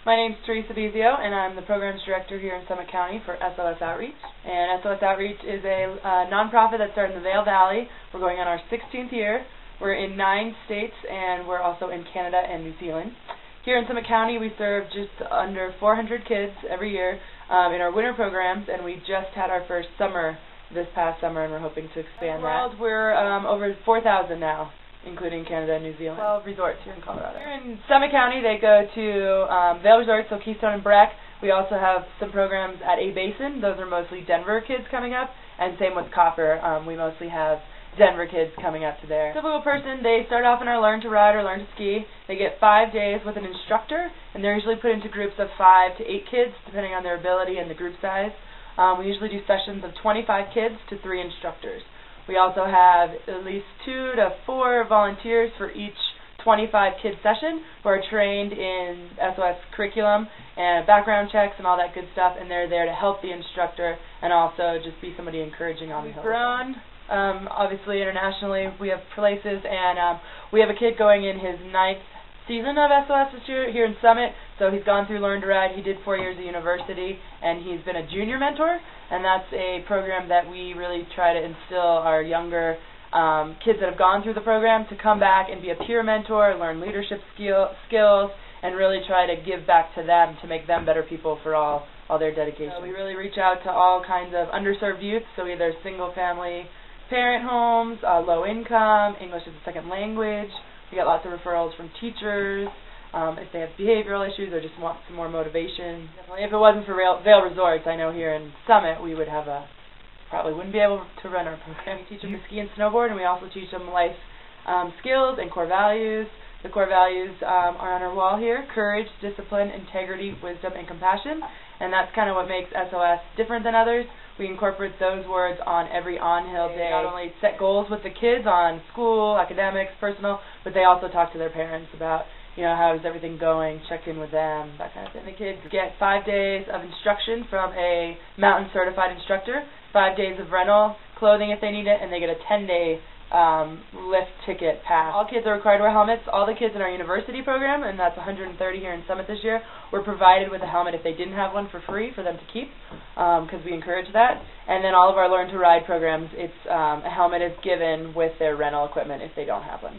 My name's Teresa Bizio, and I'm the Programs Director here in Summit County for SOS Outreach. And SOS Outreach is a nonprofit that started in the Vail Valley. We're going on our 16th year. We're in 9 states, and we're also in Canada and New Zealand. Here in Summit County, we serve just under 400 kids every year in our winter programs, and we just had our first summer this past summer, and we're hoping to expand that. We're over 4,000 now, including Canada and New Zealand. 12 resorts here in Colorado. Here in Summit County, they go to Vail Resorts, so Keystone and Breck. We also have some programs at A Basin. Those are mostly Denver kids coming up, and same with Copper. We mostly have Denver kids coming up to there. Typical person, they start off in our Learn to Ride or Learn to Ski. They get 5 days with an instructor, and they're usually put into groups of 5 to 8 kids, depending on their ability and the group size. We usually do sessions of 25 kids to 3 instructors. We also have at least 2 to 4 volunteers for each 25 kid session who are trained in SOS curriculum and background checks and all that good stuff, and they're there to help the instructor and also just be somebody encouraging on the hill. We've grown, obviously internationally. We have places, and we have a kid going in his 9th season of SOS this year here in Summit, so he's gone through Learn to Ride. He did 4 years of university, and he's been a junior mentor, and that's a program that we really try to instill our younger kids that have gone through the program to come back and be a peer mentor, learn leadership skills, and really try to give back to them to make them better people for all their dedication. So we really reach out to all kinds of underserved youth, so either single-family parent homes, low income, English as a second language. We get lots of referrals from teachers, if they have behavioral issues or just want some more motivation. Definitely, if it wasn't for Vail Resorts, I know here in Summit we would have probably wouldn't be able to run our program. We teach them to ski and snowboard, and we also teach them life skills and core values. The core values are on our wall here: courage, discipline, integrity, wisdom, and compassion. And that's kind of what makes SOS different than others. We incorporate those words on every on-hill day. They not only set goals with the kids on school, academics, personal, but they also talk to their parents about, how is everything going, check in with them, that kind of thing. The kids get 5 days of instruction from a mountain certified instructor, 5 days of rental, clothing if they need it, and they get a 10-day lift ticket pass. All kids are required to wear helmets. All the kids in our university program, and that's 130 here in Summit this year, were provided with a helmet if they didn't have one for free for them to keep, because we encourage that. And then all of our Learn to Ride programs, a helmet is given with their rental equipment if they don't have one.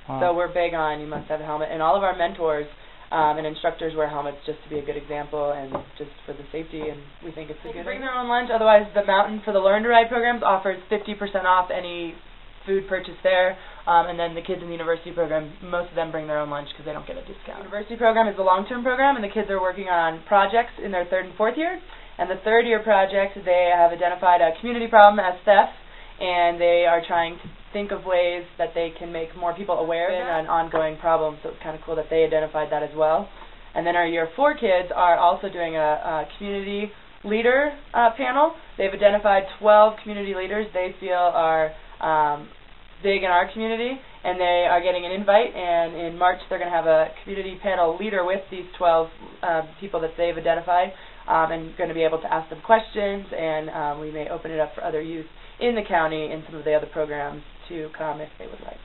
Wow. So we're big on you must have a helmet, and all of our mentors and instructors wear helmets just to be a good example and just for the safety, and we think it's a good idea. Bring their own lunch. Otherwise, the Mountain for the Learn to Ride programs offers 50% off any food purchase there, and then the kids in the university program, most of them bring their own lunch because they don't get a discount. The university program is a long-term program, and the kids are working on projects in their 3rd and 4th year. And the 3rd year project, they have identified a community problem as theft, and they are trying to think of ways that they can make more people aware of an ongoing problem, so it's kind of cool that they identified that as well. And then our year 4 kids are also doing a community leader panel. They've identified 12 community leaders they feel are big in our community, and they are getting an invite, and in March they're going to have a community panel leader with these 12 people that they've identified, and going to be able to ask them questions, and we may open it up for other youth in the county and some of the other programs to come if they would like.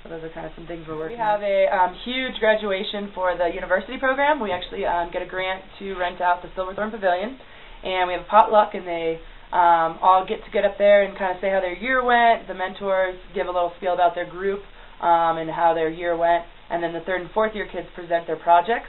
So those are kind of some things we're working on. We have a huge graduation for the university program. We actually get a grant to rent out the Silverthorne Pavilion, and we have a potluck, and they all get up there and kind of say how their year went. The mentors give a little spiel about their group and how their year went, and then the 3rd and 4th year kids present their projects.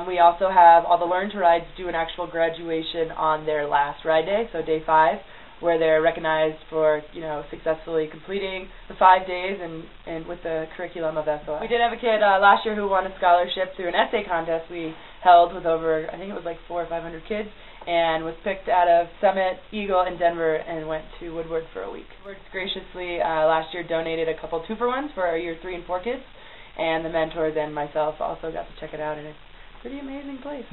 We also have all the Learn to Rides do an actual graduation on their last ride day, so day 5, where they're recognized for successfully completing the 5 days and with the curriculum of SOS. We did have a kid last year who won a scholarship through an essay contest we held with over, I think it was like 400 or 500 kids, and was picked out of Summit, Eagle, and Denver, and went to Woodward for a week. Woodward graciously last year donated a couple 2-for-1s for our year 3 and 4 kids, and the mentors and myself also got to check it out, and it's a pretty amazing place.